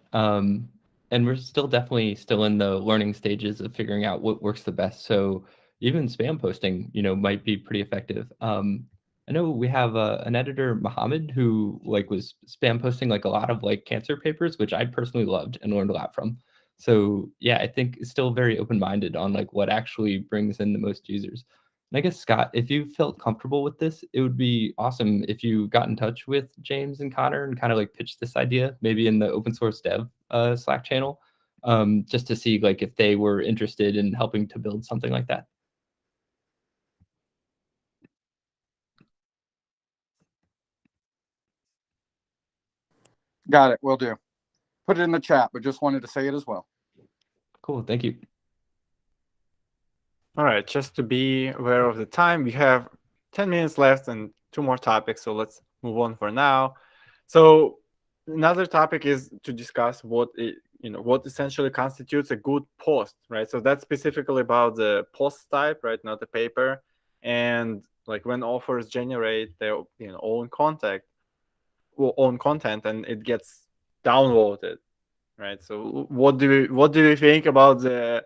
And we're definitely still in the learning stages of figuring out what works the best. So even spam posting, might be pretty effective. I know we have an editor, Mohammed, who was spam posting a lot of cancer papers, which I personally loved and learned a lot from. So yeah, I think it's still very open-minded on what actually brings in the most users. And I guess, Scott, if you felt comfortable with this, it would be awesome if you got in touch with James and Connor and kind of pitched this idea, maybe in the open source dev Slack channel, just to see if they were interested in helping to build something like that. Got it. Will do. Put it in the chat, but just wanted to say it as well. Cool. Thank you. All right, just to be aware of the time, we have 10 minutes left and 2 more topics, so let's move on for now. So another topic is to discuss what essentially constitutes a good post, right? So that's specifically about the post type, right, not the paper. And when authors generate their own content and it gets downloaded, right? So what do you think about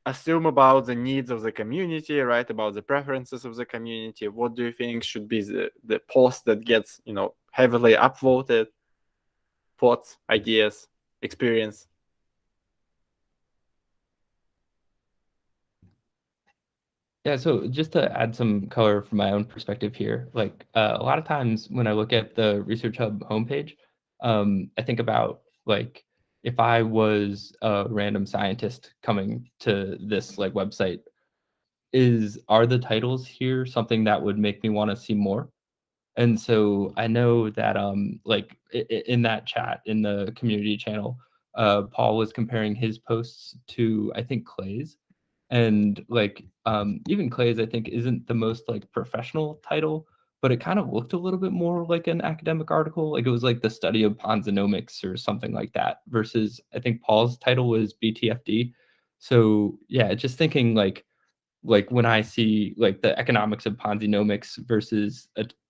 assume about the needs of the community, right? About the preferences of the community. What do you think should be the post that gets, heavily upvoted? Thoughts, ideas, experience? Yeah, so just to add some color from my own perspective here, a lot of times when I look at the ResearchHub homepage, I think about if I was a random scientist coming to this website, are the titles here something that would make me want to see more? And so I know that in that chat in the community channel, Paul was comparing his posts to, I think, Clay's. And even Clay's, I think, isn't the most professional title, but it kind of looked a little bit more like an academic article. It was the study of ponzonomics or something like that, versus I think Paul's title was BTFD. So yeah, just thinking when I see the economics of ponzonomics versus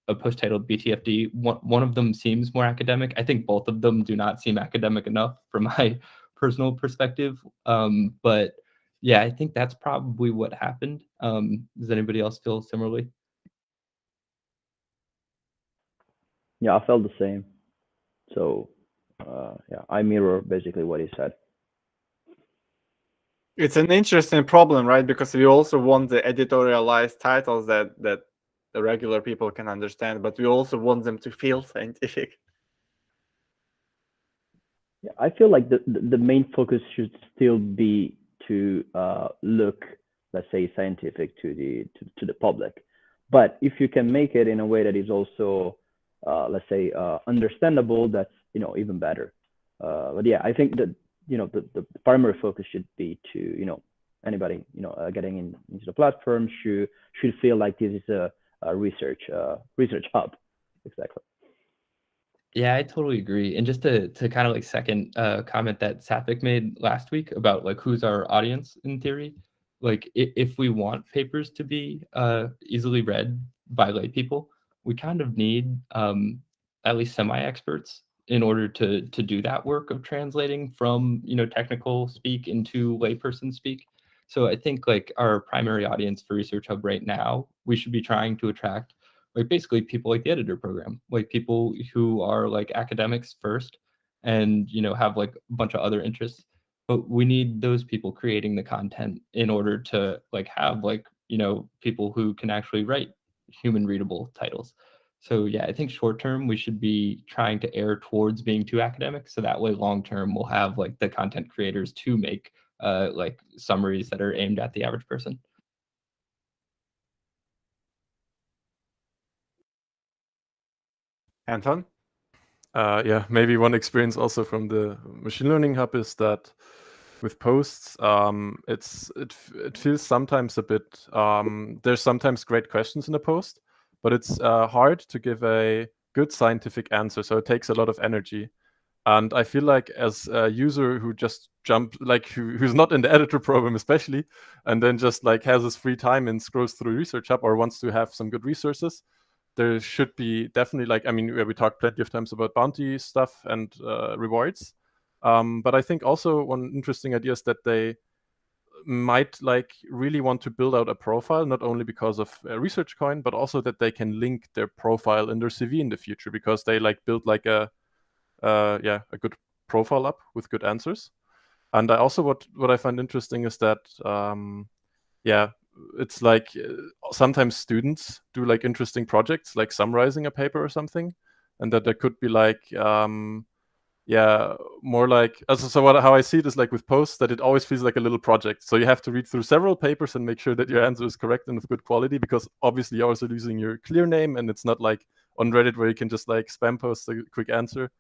a post titled BTFD, one of them seems more academic. I think both of them do not seem academic enough from my personal perspective. But yeah, I think that's probably what happened. Does anybody else feel similarly? Yeah, I felt the same. So yeah, I mirror basically what he said. It's an interesting problem, right? Because we also want the editorialized titles that the regular people can understand, but we also want them to feel scientific. Yeah, I feel like the main focus should still be to look, let's say, scientific to the public. But if you can make it in a way that is also, let's say, understandable, that's even better. But yeah, I think that the primary focus should be to anybody getting into the platform should feel like this is a research hub. Exactly. Yeah, I totally agree. And just to kind of second comment that Satvik made last week about who's our audience in theory, if we want papers to be easily read by lay people, we kind of need at least semi-experts in order to do that work of translating from technical speak into layperson speak. So I think our primary audience for ResearchHub right now, we should be trying to attract basically people like the editor program, people who are academics first and have a bunch of other interests. But we need those people creating the content in order to have people who can actually write human readable titles. So yeah, I think short term we should be trying to err towards being too academic, so that way long term we'll have the content creators to make summaries that are aimed at the average person. Anton? Yeah, maybe one experience also from the machine learning hub is that with posts, it feels sometimes a bit. There's sometimes great questions in a post, but it's hard to give a good scientific answer. So it takes a lot of energy. And I feel like as a user who just who's not in the editor program especially, and then just like has his free time and scrolls through ResearchHub or wants to have some good resources, there should be definitely we talked plenty of times about bounty stuff and rewards. But I think also one interesting idea is that they might really want to build out a profile, not only because of research coin, but also that they can link their profile in their CV in the future, because they build a good profile up with good answers. And I also what I find interesting is that it's sometimes students do interesting projects, like summarizing a paper or something, and that there could be more how I see it is with posts, that it always feels like a little project. So you have to read through several papers and make sure that your answer is correct and of good quality, because obviously you're also using your clear name, and it's not like on Reddit where you can just spam post a quick answer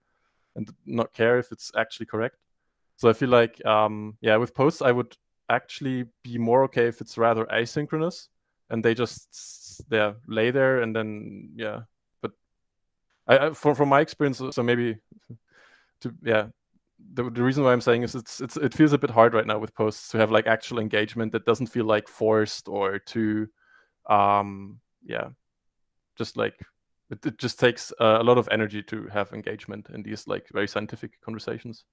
and not care if it's actually correct. So I feel with posts, I would actually be more okay if it's rather asynchronous and they just lay there, and then But from my experience, so maybe the reason why I'm saying is it feels a bit hard right now with posts to have actual engagement that doesn't feel forced or too it just takes a lot of energy to have engagement in these very scientific conversations.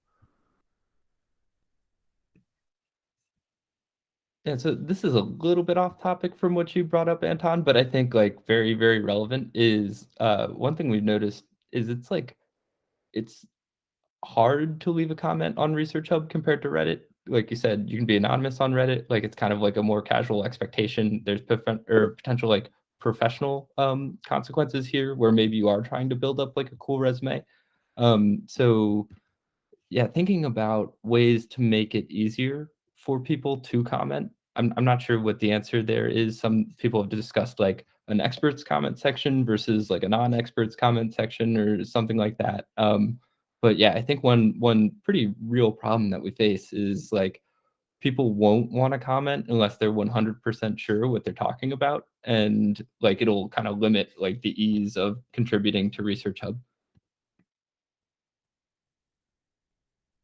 Yeah, so this is a little bit off topic from what you brought up, Anton, but I think very, very relevant is one thing we've noticed is it's hard to leave a comment on ResearchHub compared to Reddit. Like you said, you can be anonymous on Reddit. It's kind of a more casual expectation. There's potential professional consequences here, where maybe you are trying to build up a cool resume. So yeah, thinking about ways to make it easier for people to comment. I'm not sure what the answer there is. Some people have discussed an experts comment section versus a non-experts comment section or something like that. But yeah, I think one pretty real problem that we face is people won't want to comment unless they're 100% sure what they're talking about, and it'll kind of limit the ease of contributing to ResearchHub.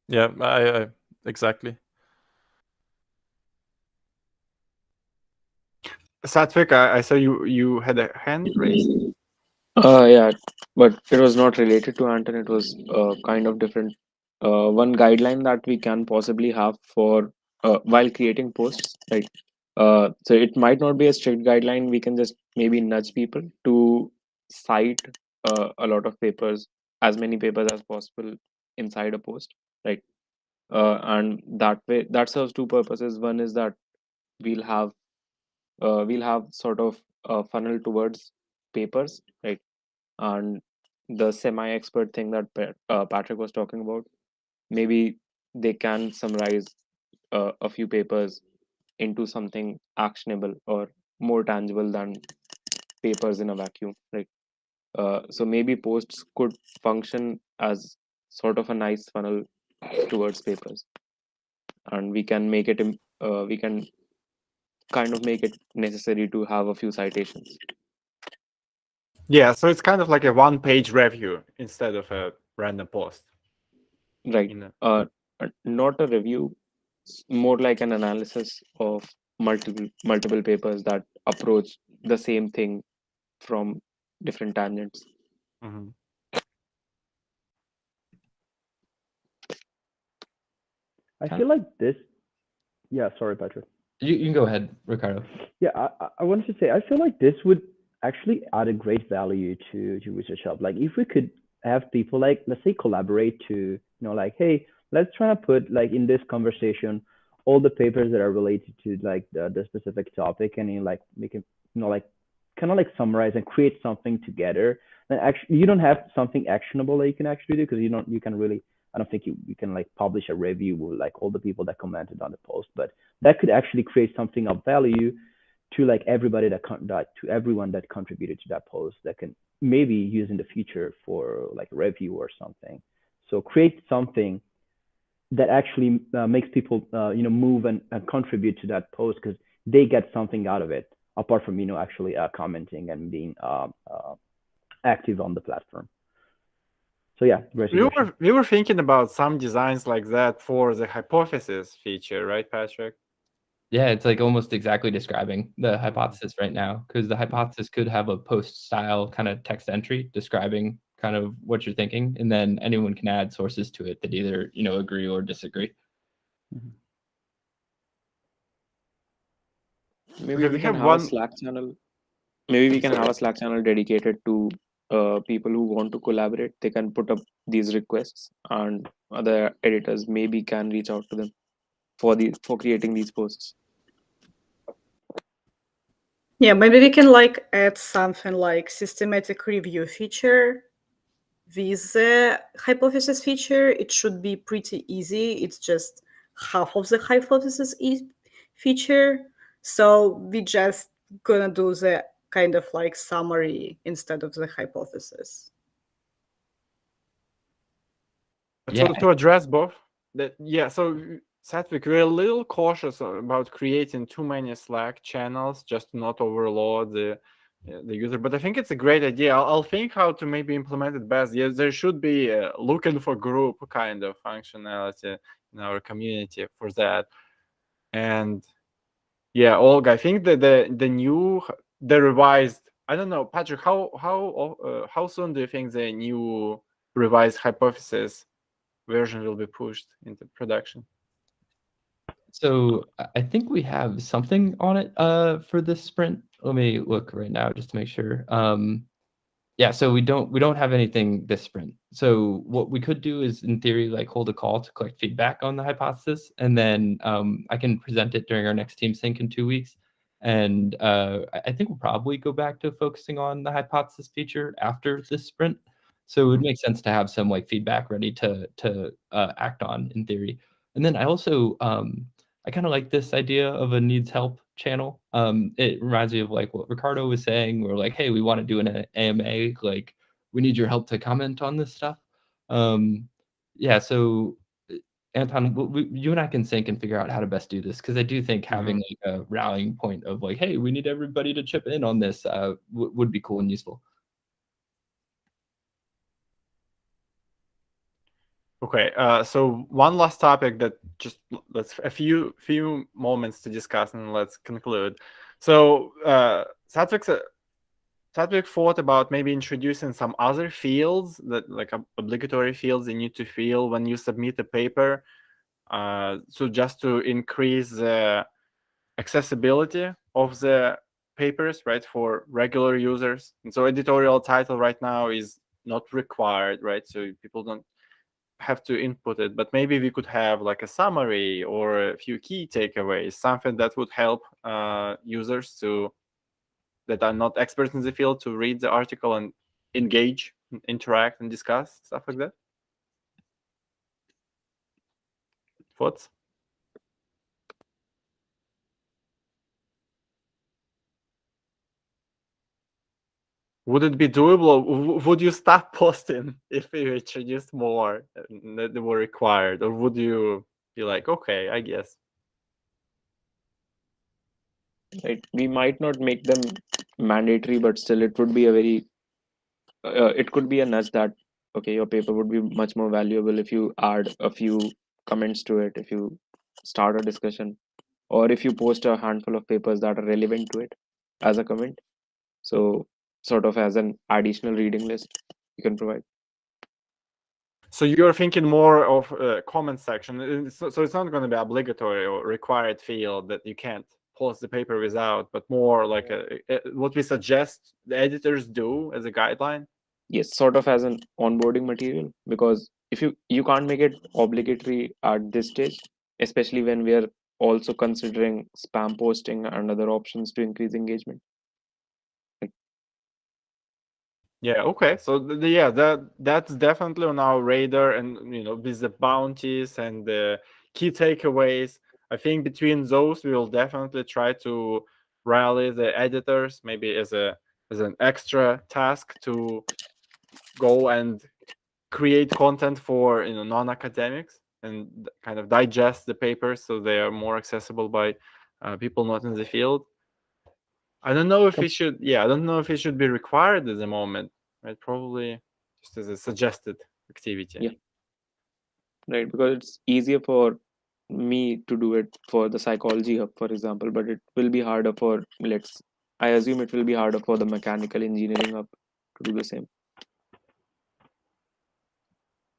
Yeah, I exactly. Satvik, I saw you had a hand raised. Yeah, but it was not related to Anton. It was kind of different. One guideline that we can possibly have for while creating posts, right? So it might not be a strict guideline. We can just maybe nudge people to cite a lot of papers, as many papers as possible inside a post, right? And that way, that serves two purposes. One is that we'll have sort of a funnel towards papers, right? And the semi-expert thing that Patrick was talking about, maybe they can summarize a few papers into something actionable or more tangible than papers in a vacuum, right? So maybe posts could function as sort of a nice funnel towards papers, and we can make it we can kind of make it necessary to have a few citations. Yeah, so it's kind of like a one-page review instead of a random post. Right. Not a review, more like an analysis of multiple papers that approach the same thing from different tangents. Mm-hmm. I feel like this. Yeah, sorry, Patrick. You can go ahead, Ricardo. Yeah, I wanted to say, I feel like this would actually add a great value to ResearchHub. If we could have people let's say collaborate to, hey, let's try to put in this conversation all the papers that are related to the specific topic, and make it kind of summarize and create something together. And actually, you don't have something actionable that you can actually do, because you can really, I don't think you can publish a review with all the people that commented on the post, but that could actually create something of value to everybody to everyone that contributed to that post, that can maybe using the feature for like a review or something. So create something that actually makes people move and contribute to that post, because they get something out of it apart from actually commenting and being active on the platform. So yeah, great suggestion. We were thinking about some designs like that for the hypothesis feature, right, Patrick? Yeah, it's like almost exactly describing the hypothesis right now, because the hypothesis could have a post style kind of text entry describing kind of what you're thinking, and then anyone can add sources to it that either agree or disagree. Maybe we can have a Slack channel. Maybe we can have a Slack channel dedicated to people who want to collaborate. They can put up these requests, and other editors maybe can reach out to them for creating these posts. Yeah, maybe we can like add something like systematic review feature with the hypothesis feature. It should be pretty easy. It's just half of the hypothesis feature. So we just gonna do the kind of like summary instead of the hypothesis. Yeah. To address both, so Satvik, we're a little cautious about creating too many Slack channels just to not overload the user, but I think it's a great idea. I'll think how to maybe implement it best. Yes, there should be a looking for group kind of functionality in our community for that. And yeah, Olga, I think that the revised, I don't know, Patrick, how soon do you think the new revised hypothesis version will be pushed into production? So I think we have something on it for this sprint. Let me look right now just to make sure. Yeah, so we don't have anything this sprint. So what we could do is, in theory, like hold a call to collect feedback on the hypothesis, and then I can present it during our next team sync in 2 weeks. And I think we'll probably go back to focusing on the hypothesis feature after this sprint. So it would make sense to have some like feedback ready to act on in theory. And then I also I kind of like this idea of a needs help channel. It reminds me of like what Ricardo was saying. We're like, hey, we want to do an AMA. Like, we need your help to comment on this stuff. Yeah. So, Anton, you and I can sync and figure out how to best do this, because I do think having like a rallying point of like, hey, we need everybody to chip in on this would be cool and useful. Okay, so one last topic that just let's a few moments to discuss and let's conclude. So Satvik thought about maybe introducing some other fields that like obligatory fields you need to fill when you submit a paper. So just to increase the accessibility of the papers, right, for regular users. And so editorial title right now is not required, right? So people don't have to input it, but maybe we could have like a summary or a few key takeaways, something that would help users that are not experts in the field to read the article and engage, interact, and discuss stuff like that. Thoughts? Would it be doable? Would you stop posting if you introduced more that were required, or would you be like, okay, I guess? Right. We might not make them mandatory, but still, it would be a very. It could be a nudge that okay, your paper would be much more valuable if you add a few comments to it, if you start a discussion, or if you post a handful of papers that are relevant to it as a comment. So, sort of as an additional reading list, you can provide. So you're thinking more of a comment section. So it's not going to be obligatory or required field that you can't post the paper without, but more like what we suggest the editors do as a guideline. Yes, sort of as an onboarding material, because if you can't make it obligatory at this stage, especially when we are also considering spam posting and other options to increase engagement. Yeah, okay. So that's definitely on our radar, and with the bounties and the key takeaways, I think between those we will definitely try to rally the editors, maybe as a as an extra task to go and create content for non-academics and kind of digest the papers so they are more accessible by people not in the field. I don't know if it should. Yeah, I don't know if it should be required at the moment. Right, probably just as a suggested activity. Yeah. Right, because it's easier for me to do it for the psychology hub, for example, but it will be harder for I assume it will be harder for the mechanical engineering hub to do the same.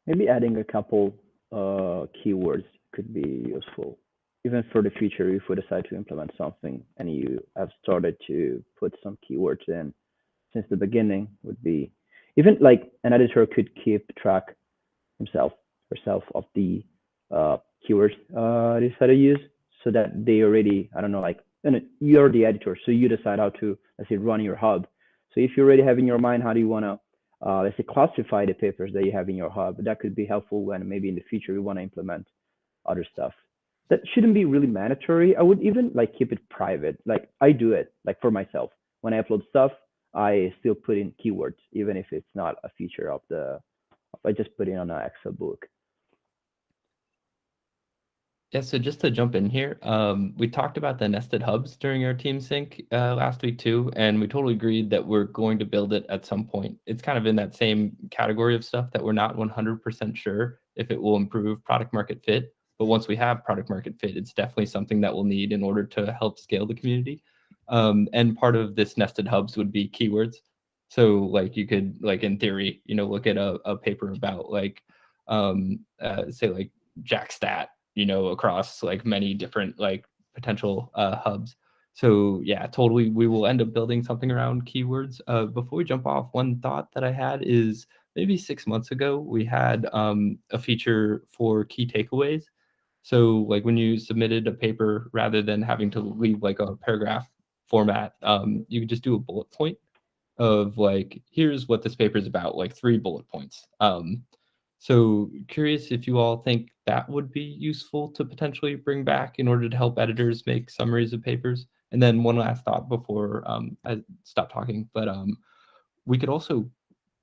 Maybe adding a couple keywords could be useful, even for the future if we decide to implement something and you have started to put some keywords in since the beginning. Would be even like an editor could keep track himself herself of the keywords they decide to use, so that they already, I don't know, like, and you're the editor, so you decide how to, let's say, run your hub. So if you already have in your mind how do you want to let's say classify the papers that you have in your hub, that could be helpful when maybe in the future you want to implement other stuff. That shouldn't be really mandatory. I would even like keep it private. Like I do it like for myself. When I upload stuff, I still put in keywords, even if it's not a feature of the, I just put it on an Excel book. Yeah, so just to jump in here, we talked about the nested hubs during our team sync last week too, and we totally agreed that we're going to build it at some point. It's kind of in that same category of stuff that we're not 100% sure if it will improve product market fit. But once we have product market fit, it's definitely something that we'll need in order to help scale the community. And part of this nested hubs would be keywords. So like you could, like in theory, look at a paper about like, say like JackStat, across like many different like potential hubs. So yeah, totally. We will end up building something around keywords. Before we jump off, one thought that I had is maybe 6 months ago, we had a feature for key takeaways. So like when you submitted a paper, rather than having to leave like a paragraph format, you could just do a bullet point of like, here's what this paper is about, like 3 bullet points. So curious if you all think that would be useful to potentially bring back in order to help editors make summaries of papers. And then one last thought before I stop talking, but we could also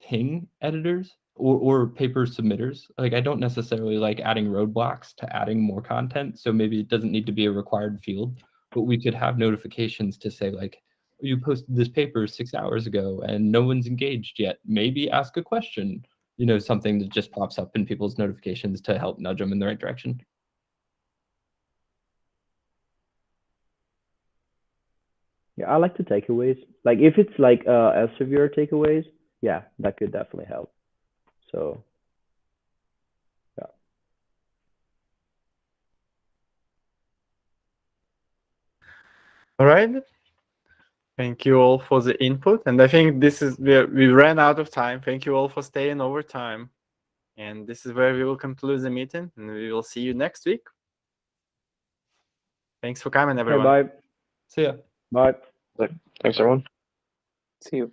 ping editors or paper submitters. Like I don't necessarily like adding roadblocks to adding more content. So maybe it doesn't need to be a required field, but we could have notifications to say like, you posted this paper 6 hours ago and no one's engaged yet. Maybe ask a question. Something that just pops up in people's notifications to help nudge them in the right direction. Yeah, I like the takeaways. Like if it's like as severe takeaways, yeah, that could definitely help. So yeah. All right. Thank you all for the input. And I think this is we ran out of time. Thank you all for staying over time. And this is where we will conclude the meeting, and we will see you next week. Thanks for coming, everyone. Okay, bye. See ya. Bye. Thanks, everyone. See you.